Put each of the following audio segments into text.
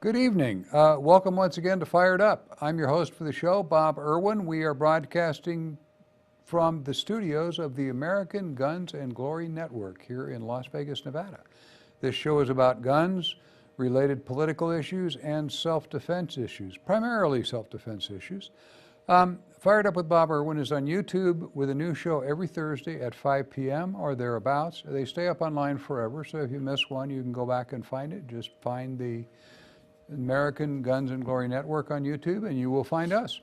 Good evening. Welcome once again to Fired Up. I'm your host for the show, Bob Irwin. We are broadcasting from the studios of the American Guns and Glory Network here in Las Vegas, Nevada. This show is about guns, related political issues, and self-defense issues, primarily self-defense issues. Fired Up with Bob Irwin is on YouTube with a new show every Thursday at 5 p.m. or thereabouts. They stay up online forever, so if you miss one, you can go back and find it. Just find the American Guns and Glory Network on YouTube, and you will find us.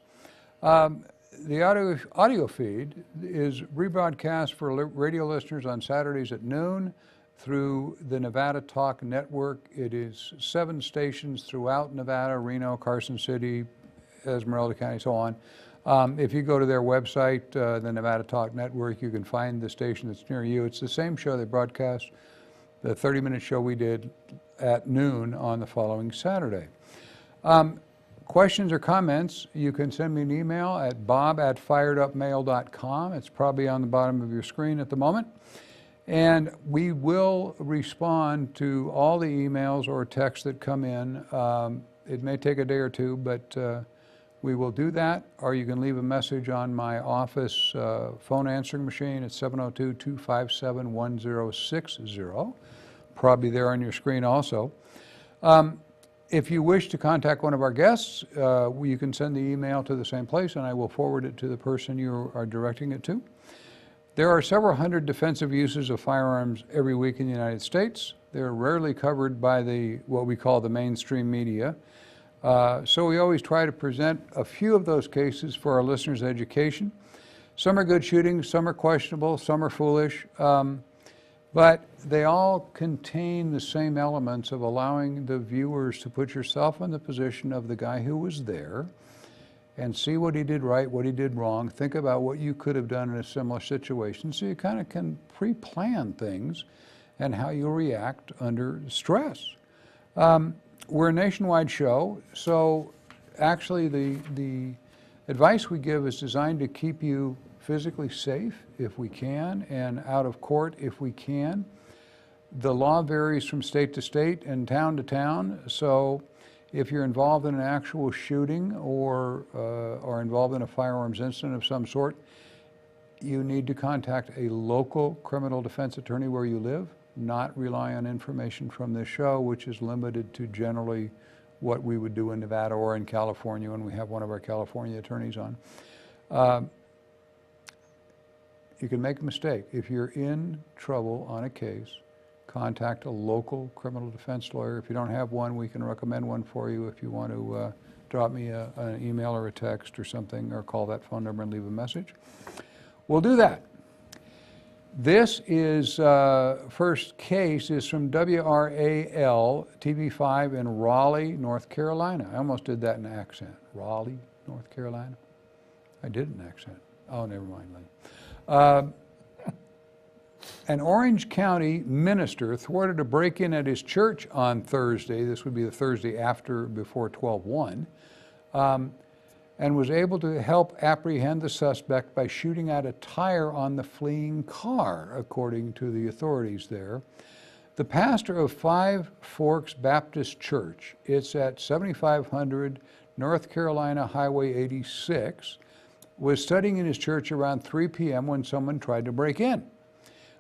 The audio feed is rebroadcast for radio listeners on Saturdays at noon through the Nevada Talk Network. It is 7 stations throughout Nevada, Reno, Carson City, Esmeralda County, so on. If you go to their website, the Nevada Talk Network, you can find the station that's near you. It's the same show they broadcast, the 30-minute show we did at noon on the following Saturday. Questions or comments, you can send me an email at bob@firedupmail.com. It's probably on the bottom of your screen at the moment. And we will respond to all the emails or texts that come in. It may take a day or two, but we will do that. Or you can leave a message on my office phone answering machine at 702-257-1060. Probably there on your screen also. If you wish to contact one of our guests, you can send the email to the same place and I will forward it to the person you are directing it to. There are several hundred defensive uses of firearms every week in the United States. They're rarely covered by what we call the mainstream media. So we always try to present a few of those cases for our listeners' education. Some are good shooting, some are questionable, some are foolish. But they all contain the same elements of allowing the viewers to put yourself in the position of the guy who was there and see what he did right, what he did wrong, think about what you could have done in a similar situation so you kind of can pre-plan things and how you'll react under stress. We're a nationwide show, so actually the advice we give is designed to keep you physically safe if we can and out of court if we can. The law varies from state to state and town to town, so if you're involved in an actual shooting or are involved in a firearms incident of some sort, you need to contact a local criminal defense attorney where you live, not rely on information from this show, which is limited to generally what we would do in Nevada or in California when we have one of our California attorneys on. You can make a mistake. If you're in trouble on a case, contact a local criminal defense lawyer. If you don't have one, we can recommend one for you if you want to drop me an email or a text or something, or call that phone number and leave a message. We'll do that. This is, first case is from WRAL TV5 in Raleigh, North Carolina. I almost did that in accent. Raleigh, North Carolina. I did an accent. Oh, never mind, Lenny. An Orange County minister thwarted a break-in at his church on Thursday. This would be the Thursday before 12/1, and was able to help apprehend the suspect by shooting out a tire on the fleeing car, according to the authorities there. The pastor of Five Forks Baptist Church, it's at 7500 North Carolina Highway 86, was studying in his church around 3 p.m. when someone tried to break in.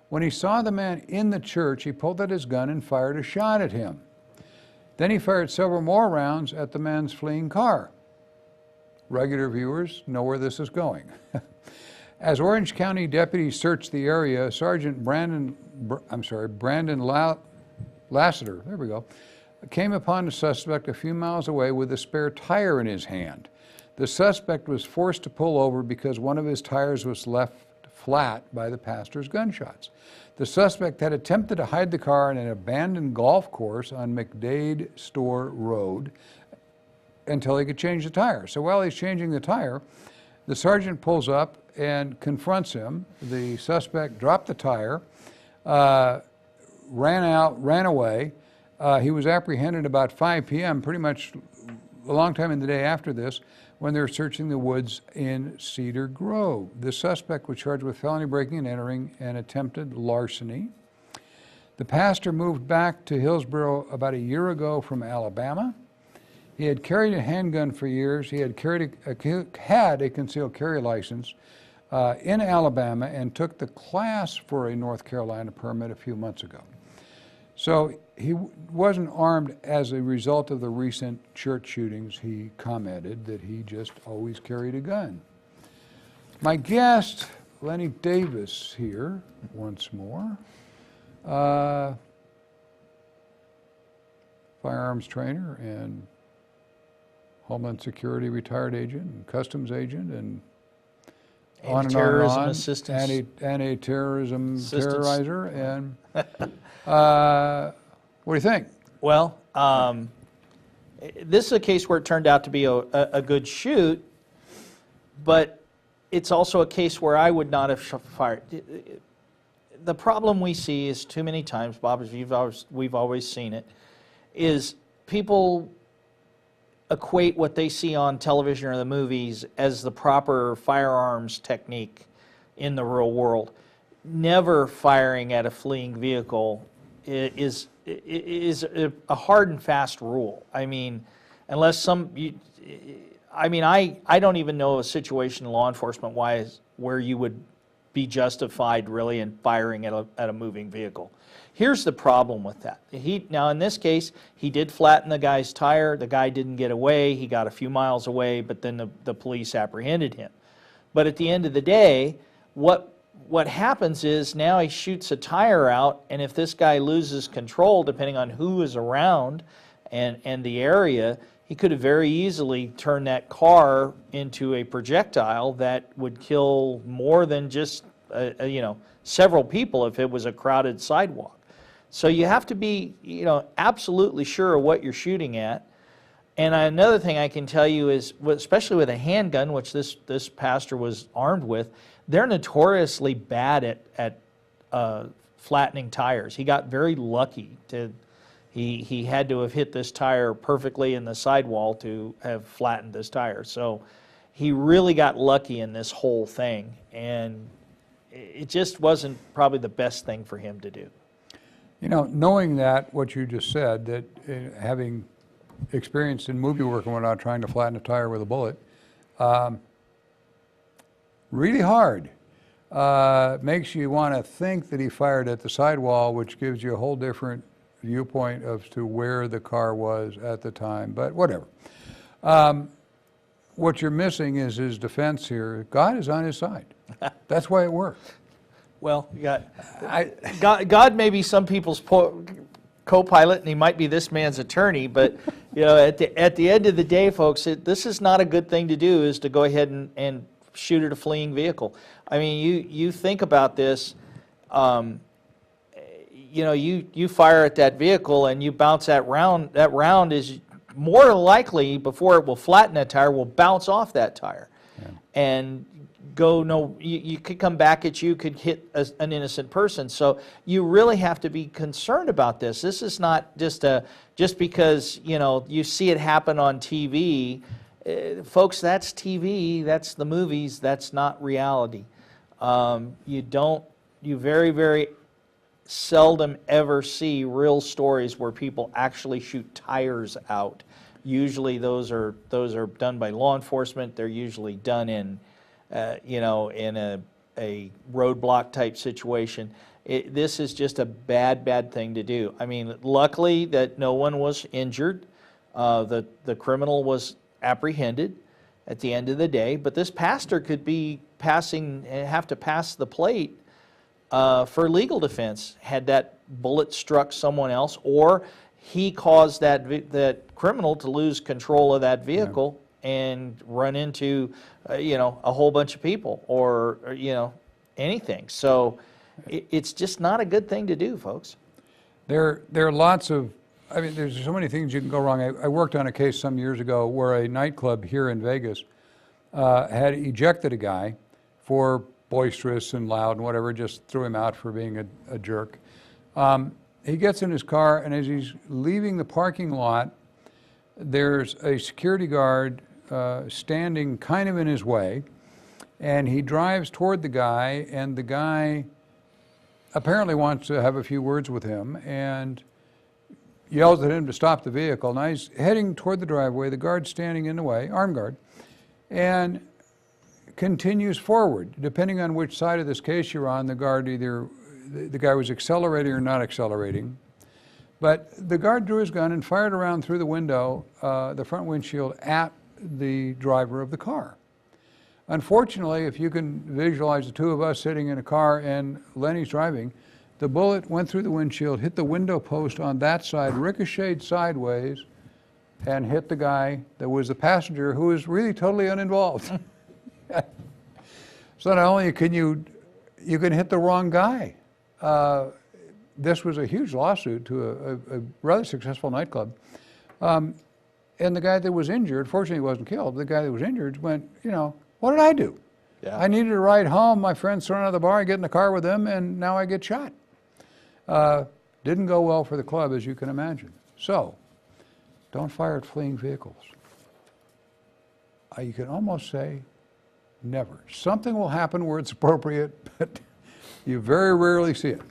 When he saw the man in the church, he pulled out his gun and fired a shot at him. Then he fired several more rounds at the man's fleeing car. Regular viewers know where this is going. As Orange County deputies searched the area, Sergeant Brandon Lassiter, there we go, came upon the suspect a few miles away with a spare tire in his hand. The suspect was forced to pull over because one of his tires was left flat by the pastor's gunshots. The suspect had attempted to hide the car in an abandoned golf course on McDade Store Road until he could change the tire. So while he's changing the tire, the sergeant pulls up and confronts him. The suspect dropped the tire, ran away. He was apprehended about 5 p.m., pretty much a long time in the day after this, when they were searching the woods in Cedar Grove. The suspect was charged with felony breaking and entering and attempted larceny. The pastor moved back to Hillsboro about a year ago from Alabama. He had carried a handgun for years. He had had a concealed carry license in Alabama and took the class for a North Carolina permit a few months ago. So he wasn't armed as a result of the recent church shootings. He commented that he just always carried a gun. My guest, Lenny Davis, here once more. Firearms trainer and Homeland Security retired agent and customs agent and on and on and on. Anti-terrorism terrorizer. And what do you think? Well, this is a case where it turned out to be a good shoot, but it's also a case where I would not have fired. The problem we see is too many times, Bob, as we've always seen it, is people equate what they see on television or the movies as the proper firearms technique in the real world. Never firing at a fleeing vehicle is a hard and fast rule. I mean, unless I don't even know of a situation law enforcement wise where you would be justified really in firing at a moving vehicle. Here's the problem with that. Now in this case, he did flatten the guy's tire. The guy didn't get away. He got a few miles away, but then the police apprehended him. But at the end of the day, what happens is now he shoots a tire out, and if this guy loses control, depending on who is around and the area, he could have very easily turned that car into a projectile that would kill more than just several people if it was a crowded sidewalk. So you have to be absolutely sure of what you're shooting at. And another thing I can tell you is, especially with a handgun, which this pastor was armed with, they're notoriously bad at flattening tires. He got very lucky. He had to have hit this tire perfectly in the sidewall to have flattened this tire. So he really got lucky in this whole thing, and it just wasn't probably the best thing for him to do. Knowing that, what you just said, that having experienced in movie work and whatnot, trying to flatten a tire with a bullet, really hard. Makes you want to think that he fired at the sidewall, which gives you a whole different viewpoint as to where the car was at the time, but whatever. What you're missing is his defense here. God is on his side. That's why it worked. Well, God may be some people's co-pilot, and he might be this man's attorney, but at the end of the day, folks, this is not a good thing to do, is to go ahead and shoot at a fleeing vehicle. I mean, you think about this, you fire at that vehicle and you bounce that round. That round is more likely, before it will flatten that tire, will bounce off that tire. Yeah. And you could come back at you, could hit an innocent person. So you really have to be concerned about this. This is not just because you see it happen on TV. Folks, that's TV, that's the movies, that's not reality. You very, very seldom ever see real stories where people actually shoot tires out. Usually those are done by law enforcement. They're usually done in in a roadblock type situation. This is just a bad thing to do. I mean, luckily that no one was injured. The criminal was apprehended at the end of the day, but this pastor could be have to pass the plate for legal defense had that bullet struck someone else, or he caused that criminal to lose control of that vehicle. Yeah. And run into, a whole bunch of people, or anything. So it's just not a good thing to do, folks. There are lots of, there's so many things you can go wrong. I worked on a case some years ago where a nightclub here in Vegas had ejected a guy for boisterous and loud and whatever, just threw him out for being a jerk. He gets in his car, and as he's leaving the parking lot, there's a security guard standing kind of in his way, and he drives toward the guy, and the guy apparently wants to have a few words with him, and yells at him to stop the vehicle. Now he's heading toward the driveway. The guard's standing in the way, armed guard, and continues forward. Depending on which side of this case you're on, the guard either, the guy was accelerating or not accelerating. But the guard drew his gun and fired around through the window, the front windshield, at the driver of the car. Unfortunately, if you can visualize the two of us sitting in a car and Lenny's driving, the bullet went through the windshield, hit the window post on that side, ricocheted sideways, and hit the guy that was the passenger, who was really totally uninvolved. So not only can you can hit the wrong guy. This was a huge lawsuit to a rather successful nightclub. And the guy that was injured, fortunately he wasn't killed, the guy that was injured went, you know, what did I do? Yeah. I needed a ride home, my friend's thrown out of the bar, I get in the car with them, and now I get shot. Didn't go well for the club, as you can imagine. So, don't fire at fleeing vehicles. You can almost say never. Something will happen where it's appropriate, but you very rarely see it.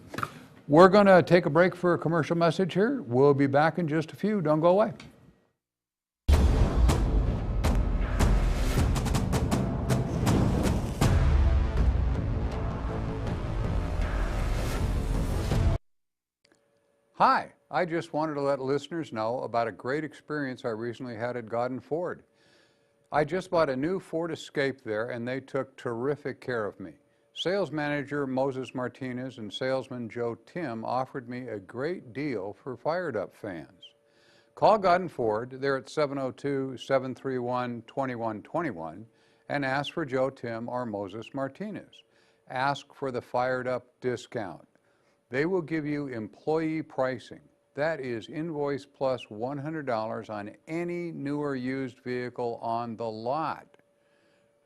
We're going to take a break for a commercial message here. We'll be back in just a few. Don't go away. Hi, I just wanted to let listeners know about a great experience I recently had at Godden Ford. I just bought a new Ford Escape there, and they took terrific care of me. Sales manager Moses Martinez and salesman Joe Tim offered me a great deal for Fired Up fans. Call Godden Ford, they're at 702-731-2121, and ask for Joe Tim or Moses Martinez. Ask for the Fired Up discount. They will give you employee pricing. That is invoice plus $100 on any new or used vehicle on the lot.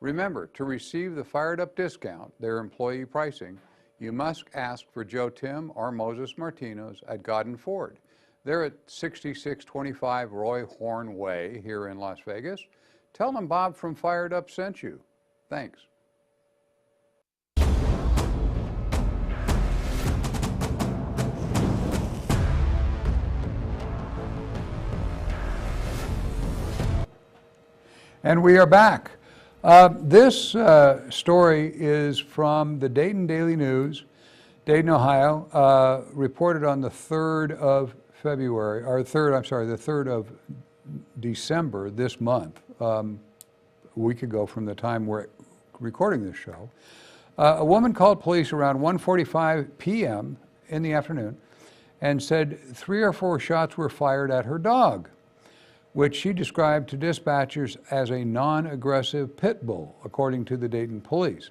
Remember, to receive the Fired Up discount, their employee pricing, you must ask for Joe Tim or Moses Martinez at Godden Ford. They're at 6625 Roy Horn Way here in Las Vegas. Tell them Bob from Fired Up sent you. Thanks. And we are back. This story is from the Dayton Daily News, Dayton, Ohio, reported on the 3rd of February, or the 3rd of December this month, a week ago from the time we're recording this show. A woman called police around 1:45 p.m. in the afternoon and said 3 or 4 shots were fired at her dog, which she described to dispatchers as a non-aggressive pit bull, according to the Dayton police.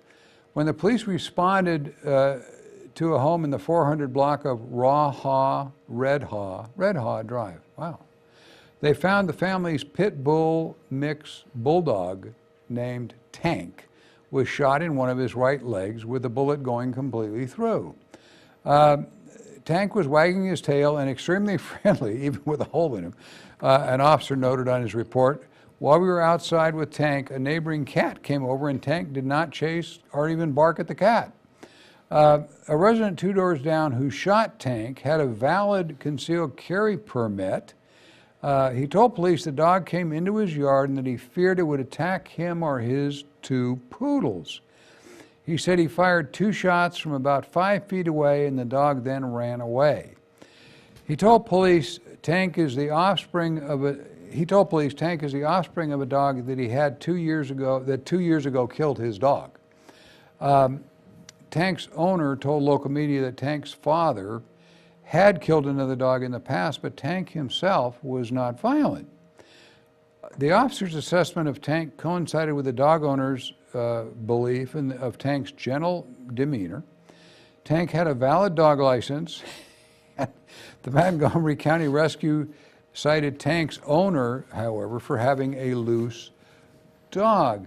When the police responded to a home in the 400 block of Red Haw Drive, wow, they found the family's pit bull mix bulldog named Tank was shot in one of his right legs with the bullet going completely through. Tank was wagging his tail and extremely friendly, even with a hole in him. An officer noted on his report, while we were outside with Tank, a neighboring cat came over and Tank did not chase or even bark at the cat. A resident 2 doors down who shot Tank had a valid concealed carry permit. He told police the dog came into his yard and that he feared it would attack him or his 2 poodles. He said he fired 2 shots from about 5 feet away and the dog then ran away. He told police Tank is the offspring of a dog that he had 2 years ago, that 2 years ago killed his dog. Tank's owner told local media that Tank's father had killed another dog in the past, but Tank himself was not violent. The officer's assessment of Tank coincided with the dog owner's belief of Tank's gentle demeanor. Tank had a valid dog license. The Montgomery County Rescue cited Tank's owner, however, for having a loose dog.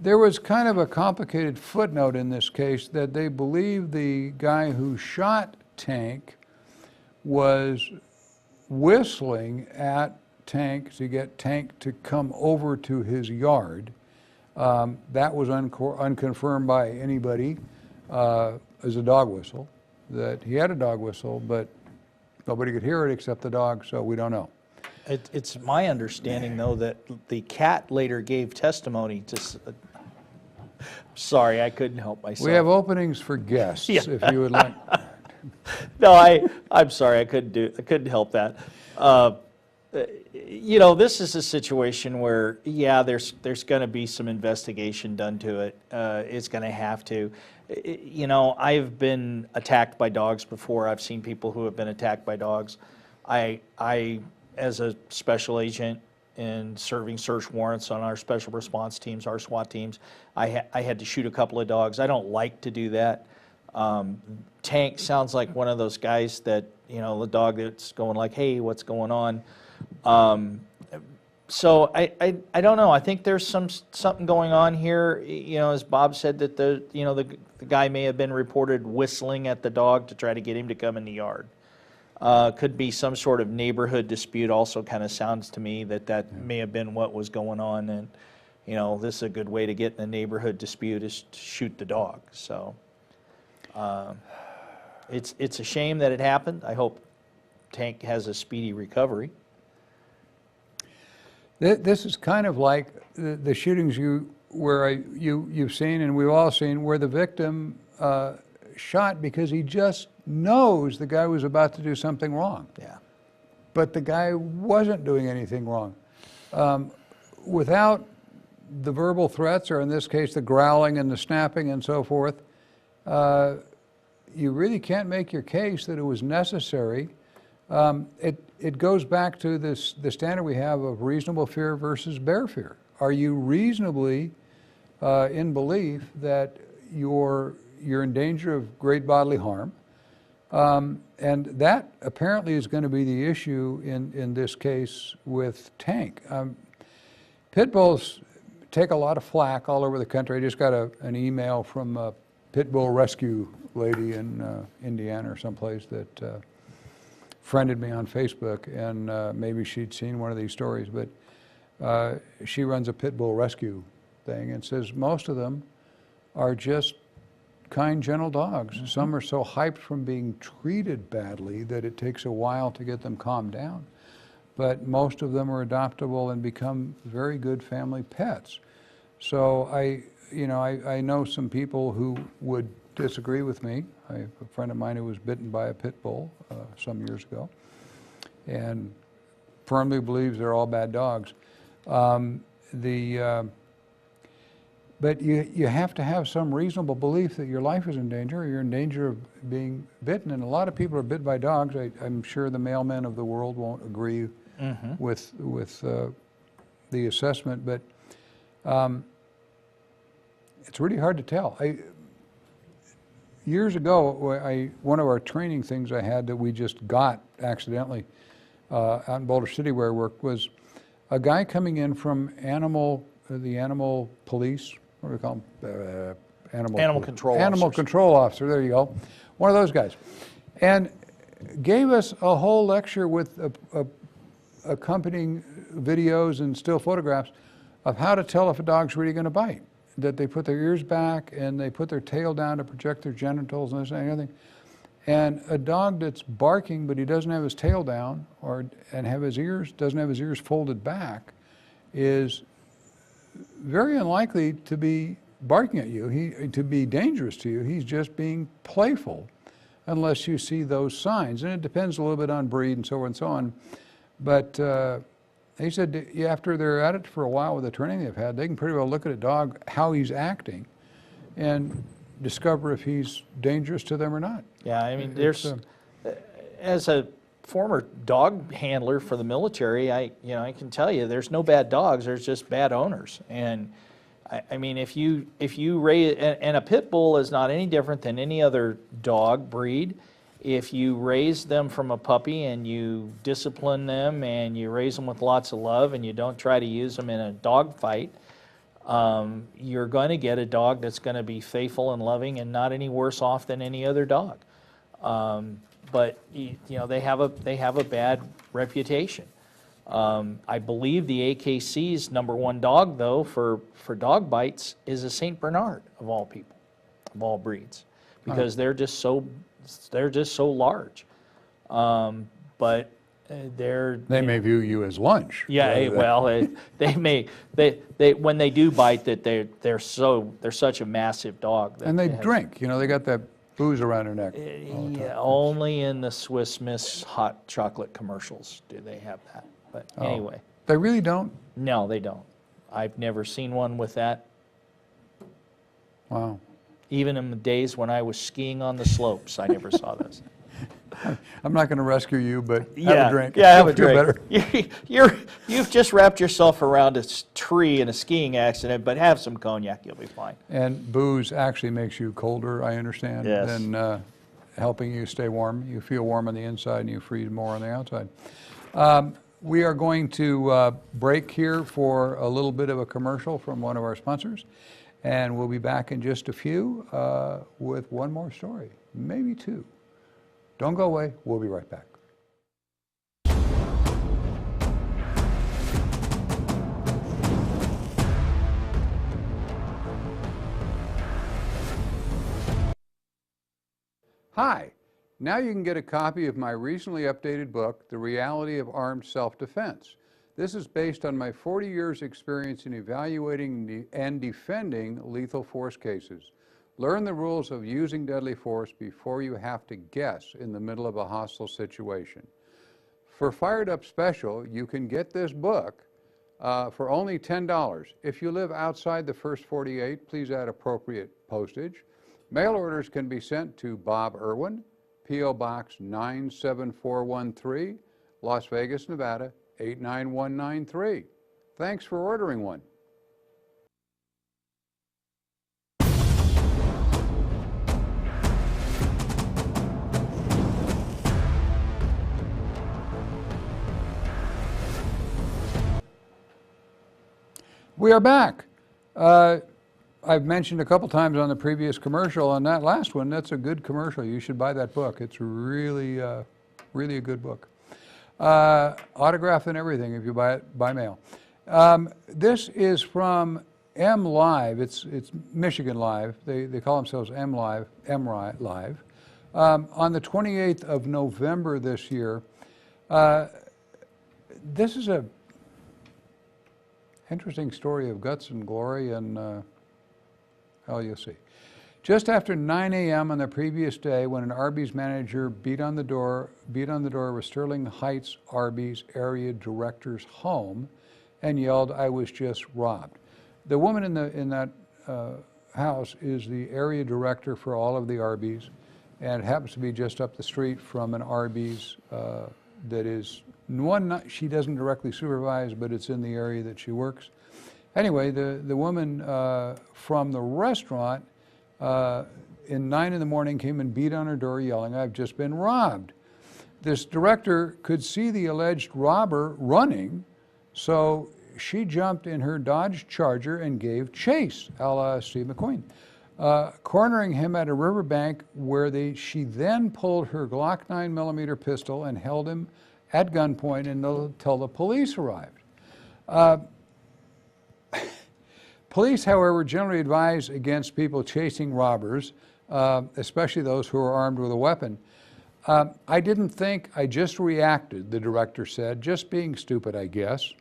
There was kind of a complicated footnote in this case that they believe the guy who shot Tank was whistling at Tank to get Tank to come over to his yard. That was unconfirmed by anybody as a dog whistle, that he had a dog whistle, but Nobody could hear it except the dog, so we don't know. It's my understanding, though, that the cat later gave testimony to. Sorry, I couldn't help myself. We have openings for guests, Yeah. if you would like. No, I'm sorry, I couldn't help that. You know, this is a situation where, yeah, there's going to be some investigation done to it. It's going to have to. You know, I've been attacked by dogs before. I've seen people who have been attacked by dogs. I as a special agent and serving search warrants on our special response teams, our SWAT teams, I had to shoot a couple of dogs. I don't like to do that. Tank sounds like one of those guys that, you know, the dog that's going like, hey, what's going on? So I don't know. I think there's something going on here. You know, as Bob said, that the guy may have been reported whistling at the dog to try to get him to come in the yard. Could be some sort of neighborhood dispute. Also, kind of sounds to me that may have been what was going on. And you know, this is a good way to get in a neighborhood dispute is to shoot the dog. So it's a shame that it happened. I hope Tank has a speedy recovery. This is kind of like the shootings you've seen and we've all seen where the victim shot because he just knows the guy was about to do something wrong. Yeah. But the guy wasn't doing anything wrong. Without the verbal threats, or in this case the growling and the snapping and so forth, you really can't make your case that it was necessary. It goes back to the standard we have of reasonable fear versus bare fear. Are you reasonably in belief that you're in danger of great bodily harm? And that apparently is going to be the issue in this case with Tank. Pit bulls take a lot of flack all over the country. I just got an email from a pit bull rescue lady in Indiana or someplace that friended me on Facebook, and maybe she'd seen one of these stories, but she runs a pit bull rescue thing and says most of them are just kind, gentle dogs. Mm-hmm. Some are so hyped from being treated badly that it takes a while to get them calmed down. But most of them are adoptable and become very good family pets. So I know some people who would disagree with me. I have a friend of mine who was bitten by a pit bull some years ago and firmly believes they're all bad dogs. But you have to have some reasonable belief that your life is in danger or you're in danger of being bitten. And a lot of people are bit by dogs. I'm sure the mailmen of the world won't agree with the assessment, but it's really hard to tell. Years ago, one of our training things I had that we just got accidentally out in Boulder City where I worked was a guy coming in from the animal police, what do we call them? Animal control Animal officers. control officer, there you go. One of those guys. And gave us a whole lecture with accompanying videos and still photographs of how to tell if a dog's really going to bite. That they put their ears back and they put their tail down to project their genitals and this and everything. And a dog that's barking but he doesn't have his tail down and doesn't have his ears folded back is very unlikely to be barking at you, to be dangerous to you. He's just being playful unless you see those signs. And it depends a little bit on breed and so on and so on. But he said after they're at it for a while with the training they've had, they can pretty well look at a dog, how he's acting, and discover if he's dangerous to them or not. Yeah, I mean, as a former dog handler for the military, I can tell you there's no bad dogs, there's just bad owners. And I mean, if you raise, and a pit bull is not any different than any other dog breed. If you raise them from a puppy and you discipline them and you raise them with lots of love and you don't try to use them in a dog fight, you're going to get a dog that's going to be faithful and loving and not any worse off than any other dog. But they have a bad reputation. I believe the AKC's #1 dog, though, for dog bites is a Saint Bernard, of all people, of all breeds, because they're just so large. but they're They may view you as lunch. yeah. rather than- Well, they may they when they do bite that they're such a massive dog. That And they it has- drink, they got that booze around their neck. all the Yeah, time. only in the Swiss Miss hot chocolate commercials do they have that. But Oh. anyway, They really don't? no, they don't. I've never seen one with that. Wow. Even in the days when I was skiing on the slopes, I never saw those. I'm not going to rescue you, but have a drink. Yeah, have a You'll feel drink. better. You've just wrapped yourself around a tree in a skiing accident, but have some cognac, you'll be fine. And booze actually makes you colder, I understand, Yes. than helping you stay warm. You feel warm on the inside and you freeze more on the outside. We are going to break here for a little bit of a commercial from one of our sponsors, and we'll be back in just a few with one more story, maybe two. Don't go away. We'll be right back. Hi. Now you can get a copy of my recently updated book, The Reality of Armed Self-Defense. This is based on my 40 years experience in evaluating and defending lethal force cases. Learn the rules of using deadly force before you have to guess in the middle of a hostile situation. For Fired Up Special, you can get this book for only $10. If you live outside the first 48, please add appropriate postage. Mail orders can be sent to Bob Irwin, P.O. Box 97413, Las Vegas, Nevada 89193. Thanks for ordering one. We are back. I've mentioned a couple times on the previous commercial, on that last one, that's a good commercial. You should buy that book. It's really, really a good book. Autographed and everything if you buy it by mail. This is from M Live. It's Michigan Live. They call themselves M Live. On the 28th of November this year, this is a interesting story of guts and glory, and hell, you'll see. Just after 9 a.m. on the previous day, when an Arby's manager beat on the door of Sterling Heights Arby's area director's home and yelled, "I was just robbed." The woman in that house is the area director for all of the Arby's, and it happens to be just up the street from an Arby's that is one she doesn't directly supervise, but it's in the area that she works. Anyway, the woman from the restaurant in 9 in the morning came and beat on her door yelling, "I've just been robbed." This director could see the alleged robber running, so she jumped in her Dodge Charger and gave chase, a la Steve McQueen, cornering him at a riverbank where she then pulled her Glock 9mm pistol and held him at gunpoint until the police arrived. Police, however, generally advise against people chasing robbers, especially those who are armed with a weapon. I didn't think, I just reacted, the director said, just being stupid, I guess.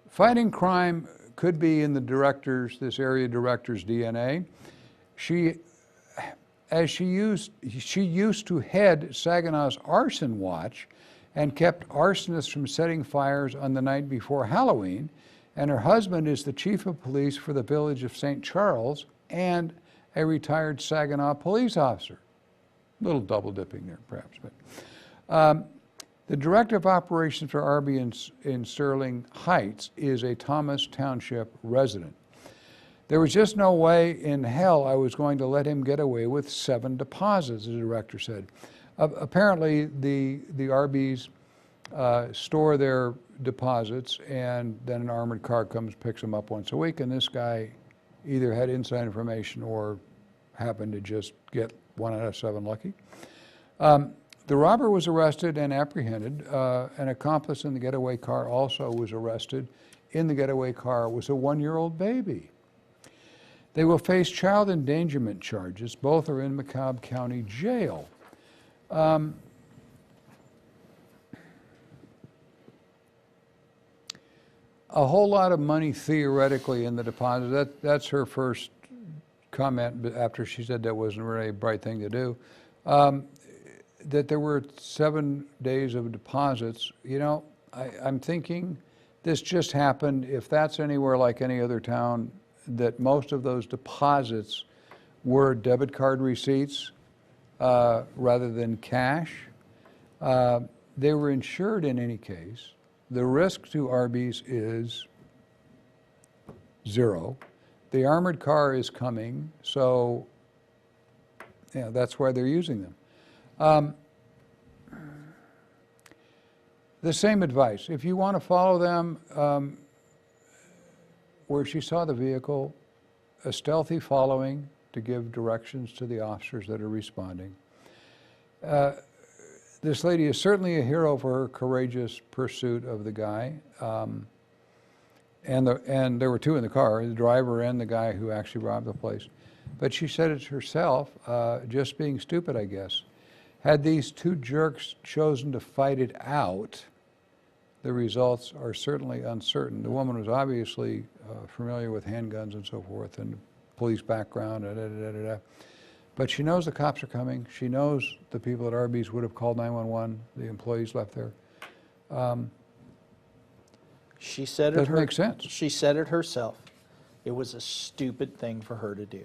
Fighting crime could be in this area director's DNA. She used to head Saginaw's arson watch and kept arsonists from setting fires on the night before Halloween, and her husband is the chief of police for the village of St. Charles and a retired Saginaw police officer. A little double dipping there, perhaps. But the director of operations for Arby's in Sterling Heights is a Thomas Township resident. There was just no way in hell I was going to let him get away with 7 deposits, the director said. Apparently, the Arby's store their deposits, and then an armored car comes, picks them up once a week, and this guy either had inside information or happened to just get 1 out of 7 lucky. The robber was arrested and apprehended. An accomplice in the getaway car also was arrested. In the getaway car was a 1-year-old baby. They will face child endangerment charges. Both are in McCobb County Jail. a whole lot of money theoretically in the deposit. That's her first comment after she said that wasn't really a bright thing to do. That there were 7 days of deposits. You know, I'm thinking this just happened. If that's anywhere like any other town, that most of those deposits were debit card receipts rather than cash. They were insured in any case. The risk to Arby's is 0. The armored car is coming, so yeah, that's why they're using them. The same advice. If you want to follow them, where she saw the vehicle, a stealthy following to give directions to the officers that are responding. This lady is certainly a hero for her courageous pursuit of the guy. And there were 2 in the car, the driver and the guy who actually robbed the place. But she said it herself, just being stupid, I guess. Had these 2 jerks chosen to fight it out, the results are certainly uncertain. The woman was obviously familiar with handguns and so forth and police background, but she knows the cops are coming. She knows the people at Arby's would have called 911, the employees left there. She said it. Doesn't make sense. She said it herself. It was a stupid thing for her to do.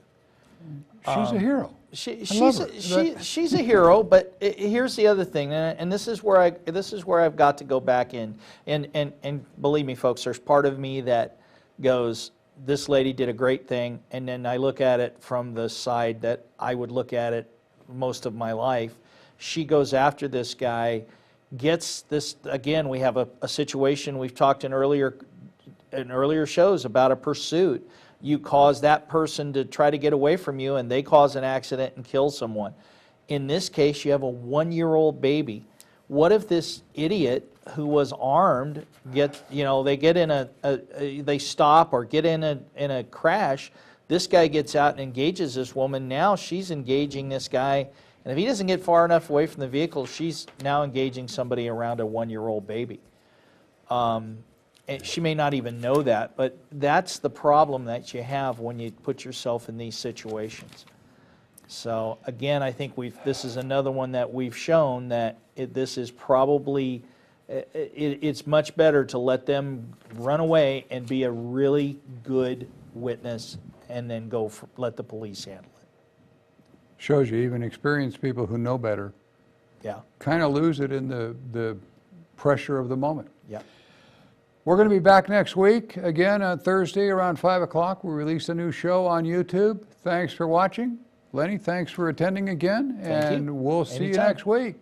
She's a hero. She's a hero, but here's the other thing, and this is where I've got to go back in, and believe me, folks, there's part of me that goes, this lady did a great thing, and then I look at it from the side that I would look at it most of my life. She goes after this guy, gets this, again, we have a situation we've talked in earlier shows about a pursuit. You cause that person to try to get away from you, and they cause an accident and kill someone. In this case, you have a 1-year-old baby. What if this idiot who was armed they get in they stop or get in a crash? This guy gets out and engages this woman. Now she's engaging this guy, and if he doesn't get far enough away from the vehicle, she's now engaging somebody around a 1-year-old baby. And she may not even know that, but that's the problem that you have when you put yourself in these situations. So again, I think this is another one that we've shown that this is probably, it's much better to let them run away and be a really good witness and then let the police handle it. Shows you even experienced people who know better kind of lose it in the pressure of the moment. Yeah. We're going to be back next week, again on Thursday around 5 o'clock. We release a new show on YouTube. Thanks for watching. Lenny, thanks for attending again, and we'll see you next week.